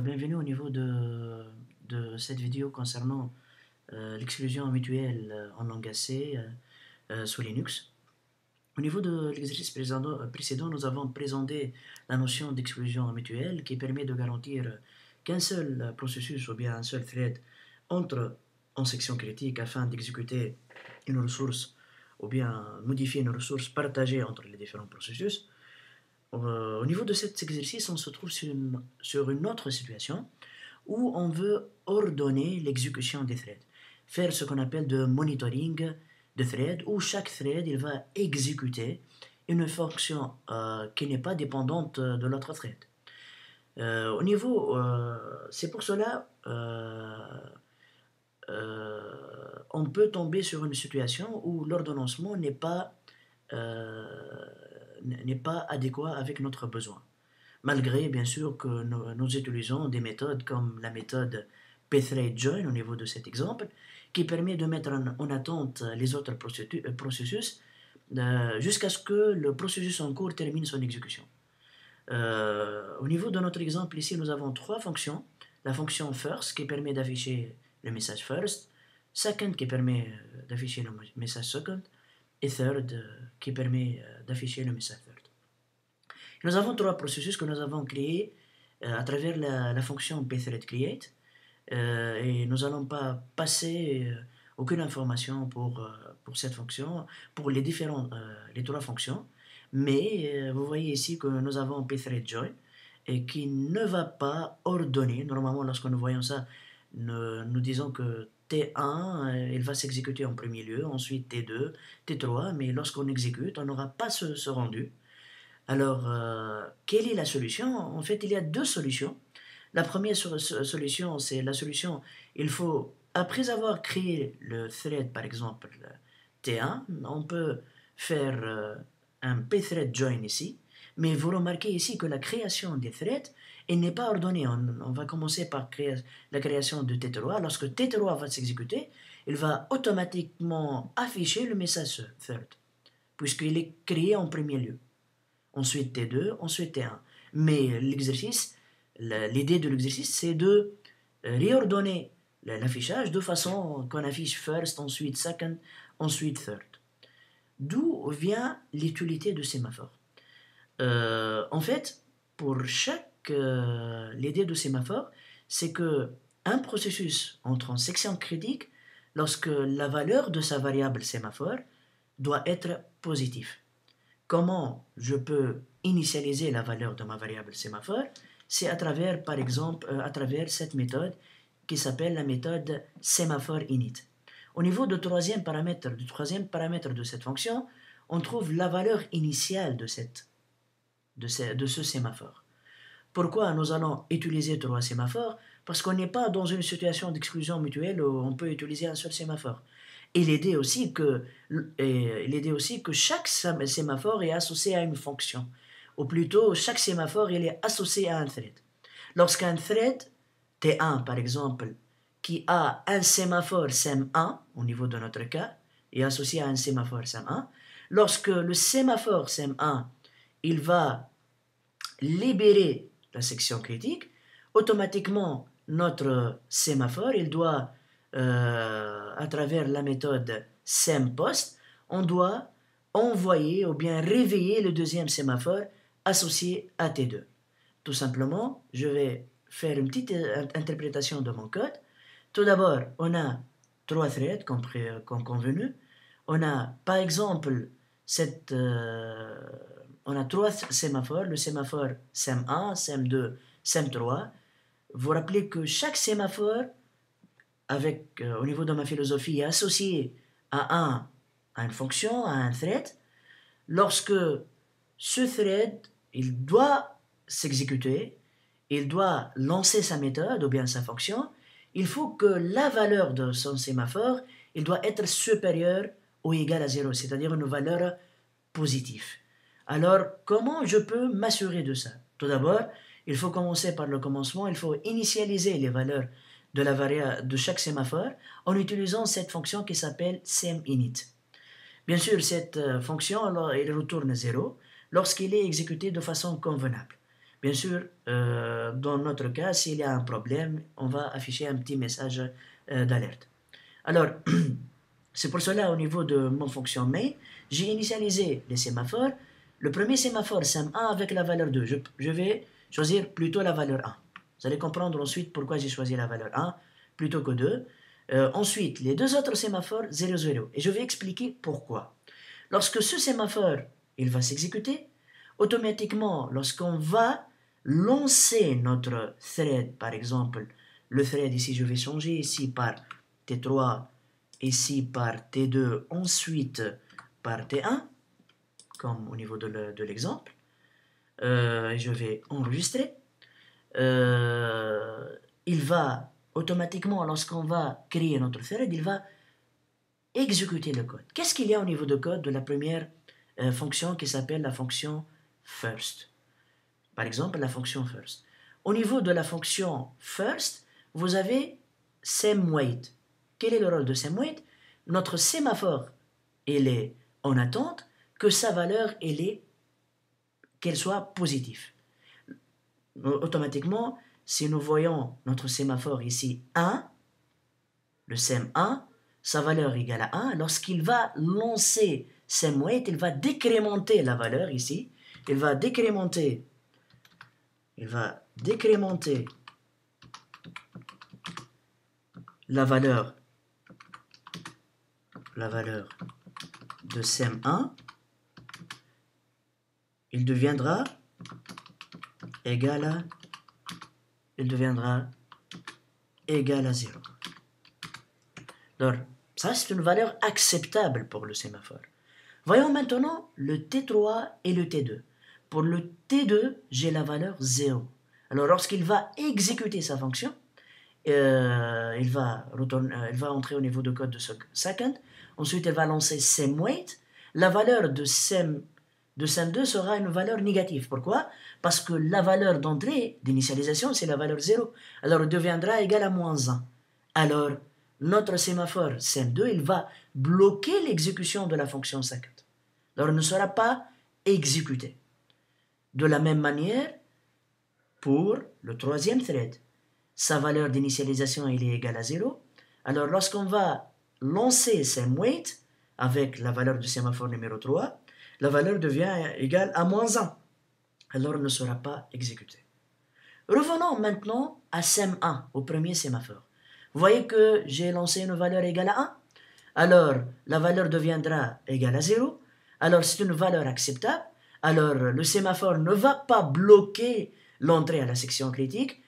Bienvenue au niveau de cette vidéo concernant l'exclusion mutuelle en langage C sous Linux. Au niveau de l'exercice précédent, nous avons présenté la notion d'exclusion mutuelle qui permet de garantir qu'un seul processus ou bien un seul thread entre en section critique afin d'exécuter une ressource ou bien modifier une ressource partagée entre les différents processus. Au niveau de cet exercice, on se trouve sur une autre situation où on veut ordonner l'exécution des threads, faire ce qu'on appelle de monitoring de thread, où chaque thread il va exécuter une fonction qui n'est pas dépendante de l'autre thread. C'est pour cela on peut tomber sur une situation où l'ordonnancement euh, n'est pas adéquat avec notre besoin. Malgré bien sûr que nous utilisons des méthodes comme la méthode pthread-join au niveau de cet exemple, qui permet de mettre en attente les autres processus jusqu'à ce que le processus en cours termine son exécution. Au niveau de notre exemple ici, nous avons trois fonctions. La fonction first qui permet d'afficher le message first, second qui permet d'afficher le message second, et third qui permet d'afficher le message third. Nous avons trois processus que nous avons créés à travers la fonction pthread-create et nous n'allons pas passer aucune information pour cette fonction, pour les trois fonctions, mais vous voyez ici que nous avons pthread-join et qui ne va pas ordonner. Normalement, lorsque nous voyons ça, nous disons que T1, il va s'exécuter en premier lieu, ensuite T2, T3, mais lorsqu'on exécute, on n'aura pas ce rendu. Alors, quelle est la solution? En fait, il y a deux solutions. La première solution, c'est la solution, il faut, après avoir créé le thread, par exemple, T1, on peut faire un pthread join ici, mais vous remarquez ici que la création des threads, elle n'est pas ordonnée. On va commencer par créer la création de T3. Lorsque T3 va s'exécuter, il va automatiquement afficher le message third, puisqu'il est créé en premier lieu. Ensuite T2, ensuite T1. Mais l'idée de l'exercice, c'est de réordonner l'affichage de façon qu'on affiche first, ensuite second, ensuite third. D'où vient l'utilité de sémaphore. En fait, pour l'idée de sémaphore, c'est que un processus entre en section critique lorsque la valeur de sa variable sémaphore doit être positive. Comment je peux initialiser la valeur de ma variable sémaphore? C'est à travers, par exemple, à travers cette méthode qui s'appelle la méthode sémaphore init. Au niveau du troisième paramètre de cette fonction, on trouve la valeur initiale de ce sémaphore. Pourquoi nous allons utiliser trois sémaphores? Parce qu'on n'est pas dans une situation d'exclusion mutuelle où on peut utiliser un seul sémaphore. Il est dit aussi que chaque sémaphore est associé à une fonction. Ou plutôt, chaque sémaphore il est associé à un thread. Lorsqu'un thread, T1 par exemple, qui a un sémaphore SEM1, au niveau de notre cas, est associé à un sémaphore SEM1, lorsque le sémaphore SEM1 il va libérer la section critique, automatiquement notre sémaphore il doit à travers la méthode SEMPOST, on doit envoyer ou bien réveiller le deuxième sémaphore associé à T2. Tout simplement, je vais faire une petite interprétation de mon code. Tout d'abord, on a trois threads comme convenu. On a, par exemple, on a trois sémaphores, le sémaphore SEM1, SEM2, SEM3. Vous vous rappelez que chaque sémaphore au niveau de ma philosophie, est associé à une fonction, à un thread, lorsque ce thread, il doit s'exécuter, il doit lancer sa méthode ou bien sa fonction, il faut que la valeur de son sémaphore, il doit être supérieure ou égale à 0, c'est-à-dire une valeur positive. Alors, comment je peux m'assurer de ça? Tout d'abord, il faut commencer par le commencement, il faut initialiser les valeurs de chaque sémaphore en utilisant cette fonction qui s'appelle seminit. Bien sûr, cette fonction, alors, elle retourne 0 lorsqu'il est exécuté de façon convenable. Bien sûr, dans notre cas, s'il y a un problème, on va afficher un petit message d'alerte. Alors, c'est pour cela, au niveau de mon fonction main, j'ai initialisé les sémaphores. Le premier sémaphore, SEM1 avec la valeur 2. Je vais choisir plutôt la valeur 1. Vous allez comprendre ensuite pourquoi j'ai choisi la valeur 1 plutôt que 2. Ensuite, les deux autres sémaphores, 0, 0. Et je vais expliquer pourquoi. Lorsque ce sémaphore, il va s'exécuter, automatiquement, lorsqu'on va lancer notre thread, par exemple, le thread ici, je vais changer ici par T3, ici par T2, ensuite par T1, comme au niveau de l'exemple. Je vais enregistrer. Il va automatiquement, lorsqu'on va créer notre thread, il va exécuter le code. Qu'est-ce qu'il y a au niveau de code de la première fonction qui s'appelle la fonction first? Par exemple, la fonction first. Au niveau de la fonction first, vous avez semWait. Quel est le rôle de semWait? Notre sémaphore, il est en attente que sa valeur, qu'elle soit positive. Automatiquement, si nous voyons notre sémaphore ici 1, le SEM1, sa valeur égale à 1, lorsqu'il va lancer semWait, il va décrémenter la valeur ici, il va décrémenter la valeur de SEM1, il deviendra égal à 0. Alors, ça c'est une valeur acceptable pour le sémaphore. Voyons maintenant le T3 et le T2. Pour le T2, j'ai la valeur 0. Alors lorsqu'il va exécuter sa fonction, il va entrer au niveau de code de second. Ensuite, il va lancer semWait. La valeur de SEM2 sera une valeur négative. Pourquoi? Parce que la valeur d'entrée, d'initialisation, c'est la valeur 0. Alors, il deviendra égal à moins 1. Alors, notre sémaphore SEM2, il va bloquer l'exécution de la fonction second. Alors, il ne sera pas exécuté. De la même manière, pour le troisième thread, sa valeur d'initialisation est égale à 0. Alors, lorsqu'on va lancer semWait avec la valeur du sémaphore numéro 3, la valeur devient égale à moins 1. Alors, elle ne sera pas exécutée. Revenons maintenant à SEM1, au premier sémaphore. Vous voyez que j'ai lancé une valeur égale à 1. Alors, la valeur deviendra égale à 0. Alors, c'est une valeur acceptable. Alors, le sémaphore ne va pas bloquer l'entrée à la section critique.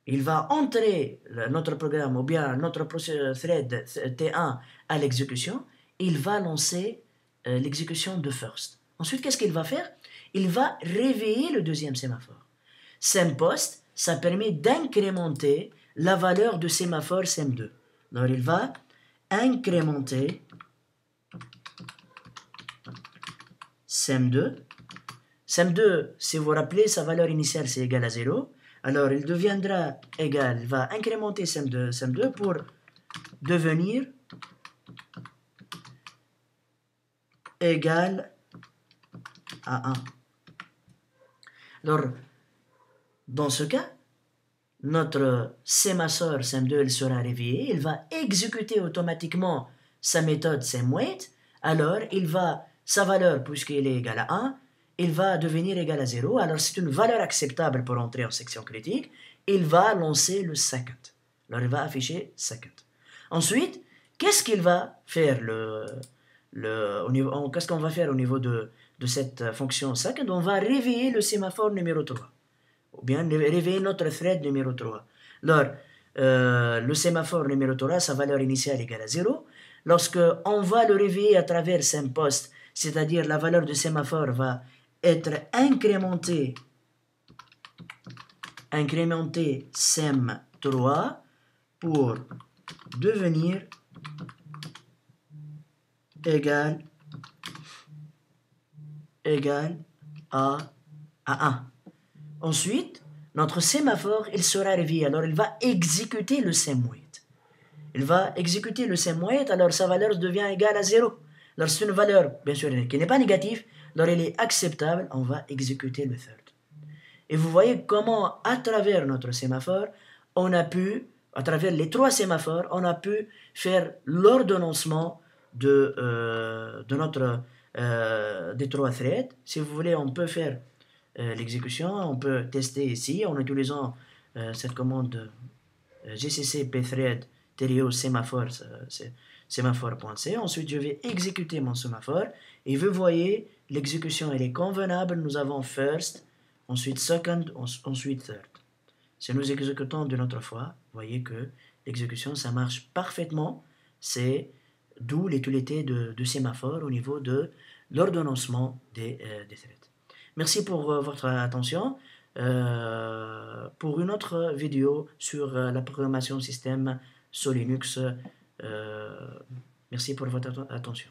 Il va entrer notre programme ou bien notre thread T1 à l'exécution. Il va lancer l'exécution de first. Ensuite, qu'est-ce qu'il va faire? Il va réveiller le deuxième sémaphore. SEMPOST, ça permet d'incrémenter la valeur de sémaphore SEM2. Alors, il va incrémenter SEM2. SEM2, si vous vous rappelez, sa valeur initiale, c'est égal à 0. Alors, il deviendra égal, il va incrémenter SEM2 pour devenir égal à 1. Alors, dans ce cas, notre sémaphore SEM2 il sera réveillé, il va exécuter automatiquement sa méthode semWait, alors sa valeur, puisqu'il est égal à 1, il va devenir égal à 0, alors c'est une valeur acceptable pour entrer en section critique, il va lancer le second. Alors il va afficher second. Ensuite, qu'est-ce qu'il va faire qu'est-ce qu'on va faire au niveau de cette fonction second? On va réveiller le sémaphore numéro 3. Ou bien réveiller notre thread numéro 3. Alors, le sémaphore numéro 3, sa valeur initiale est égale à 0. Lorsque on va le réveiller à travers SEMPOST, c'est-à-dire la valeur du sémaphore va être incrémentée SEM3 pour devenir égal à 1. Ensuite, notre sémaphore, il sera réveillé. Alors, il va exécuter le semWait. Il va exécuter le semWait, alors sa valeur devient égale à 0. Alors, c'est une valeur, bien sûr, qui n'est pas négative. Alors, elle est acceptable. On va exécuter le third. Et vous voyez comment, à travers notre sémaphore, on a pu, à travers les 3 sémaphores, on a pu faire l'ordonnancement de notre des 3 threads. Si vous voulez, on peut faire l'exécution, on peut tester ici en utilisant cette commande gcc pthread stereo sémaphore, sémaphore.c. Ensuite, je vais exécuter mon sémaphore et vous voyez, l'exécution elle est convenable. Nous avons first, ensuite second, ensuite third. Si nous exécutons de notre fois, vous voyez que l'exécution ça marche parfaitement. C'est d'où l'utilité de sémaphore au niveau de l'ordonnancement des threads. Merci pour votre attention. Pour une autre vidéo sur la programmation système sous Linux. Merci pour votre attention.